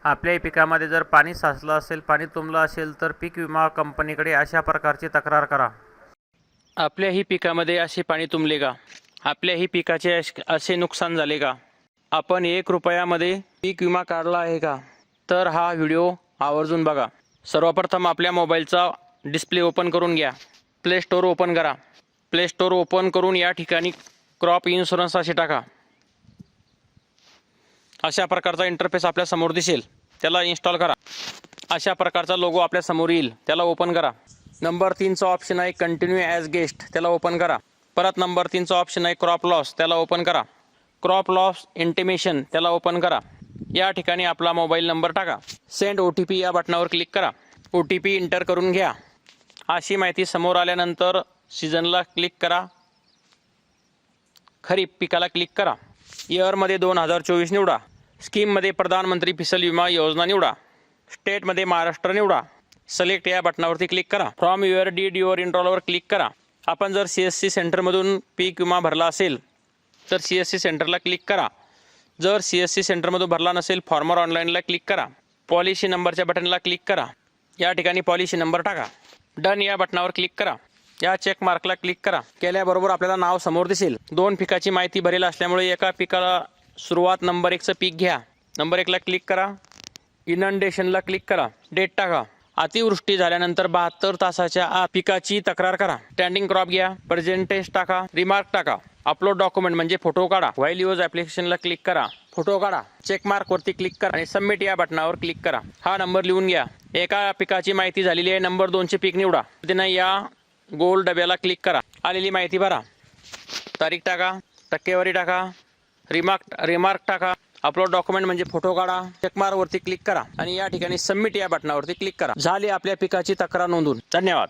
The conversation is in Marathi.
आपल्याही पिकामध्ये जर पाणी साचलं असेल, पाणी तुंबलं असेल तर पीक विमा कंपनीकडे अशा प्रकारची तक्रार करा। आपल्याही पिकामध्ये असे पाणी तुंबले का? आपल्याही पिकाचे असे नुकसान झाले का? आपण 1 रुपयामध्ये पीक विमा काढला आहे का? तर हा व्हिडिओ आवर्जून बघा। सर्वप्रथम आपल्या मोबाईलचा डिस्प्ले ओपन करून घ्या। प्ले स्टोअर ओपन करा। प्ले स्टोअर ओपन करून या ठिकाणी क्रॉप इन्शुरन्स असे टाका। अशा प्रकारचा इंटरफेस आपल्या समोर दिसेल, त्याला इन्स्टॉल करा। अशा प्रकारचा लोगो आपल्या समोर येईल, त्याला ओपन करा। नंबर 3चा ऑप्शन आहे कंटिन्यू ॲज गेस्ट, त्याला ओपन करा। परत नंबर 3चा ऑप्शन आहे क्रॉप लॉस, त्याला ओपन करा। क्रॉप लॉस इंटिमेशन, त्याला ओपन करा। या ठिकाणी आपला मोबाईल नंबर टाका। सेंड OTP या बटनावर क्लिक करा। OTP इंटर करून घ्या। अशी माहिती समोर आल्यानंतर सीझनला क्लिक करा। खरीप पिकाला क्लिक करा। इयरमध्ये 2024 निवडा। स्कीममध्ये प्रधानमंत्री फसल विमा योजना निवडा। स्टेटमध्ये महाराष्ट्र निवडा। सिलेक्ट या बटनावरती क्लिक करा। फ्रॉम युअर डीड युअर इनरोलवर क्लिक करा। आपण जर CSC सेंटरमधून पीक विमा भरला असेल तर CSC सेंटरला क्लिक करा। जर CSC सेंटरमधून भरला नसेल, फॉर्मर ऑनलाईनला क्लिक करा। पॉलिसी नंबरच्या बटनला क्लिक करा। या ठिकाणी पॉलिसी नंबर टाका। डन या बटनावर क्लिक करा। या चेक मार्कला क्लिक करा। केल्याबरोबर आपल्याला नाव समोर दिसेल। 2 पिकाची माहिती भरेल असल्यामुळे एका पिकाला सुरुवात नंबर 1चं पीक घ्या। नंबर 1ला क्लिक करा। इनंडेशनला क्लिक करा। डेट टाका। अतिवृष्टी झाल्यानंतर 72 तासाच्या आत पिकाची तक्रार करा। स्टँडिंग क्रॉप घ्या। पर्सेंटेज टाका। रिमार्क टाका। अपलोड डॉक्युमेंट म्हणजे फोटो काढा। व्हाईल यूज ॲप्लिकेशनला क्लिक करा। फोटो काढा। चेक मार्कवरती क्लिक करा आणि सबमिट या बटनावर क्लिक करा। हा नंबर लिहून घ्या। एका पिकाची माहिती झालेली आहे। नंबर 2चे पीक निवडा। त्यांना या गोल डब्याला क्लिक करा। आलेली माहिती भरा। तारीख टाका। टक्केवारी टाका। रिमार्क टाका। अपलोड डॉक्युमेंट म्हणजे फोटो काढा। चेकमार्कवरती क्लिक करा आणि या ठिकाणी सबमिट या बटनावरती क्लिक करा। झाली आपल्या पिकाची तक्रार नोंदवून। धन्यवाद।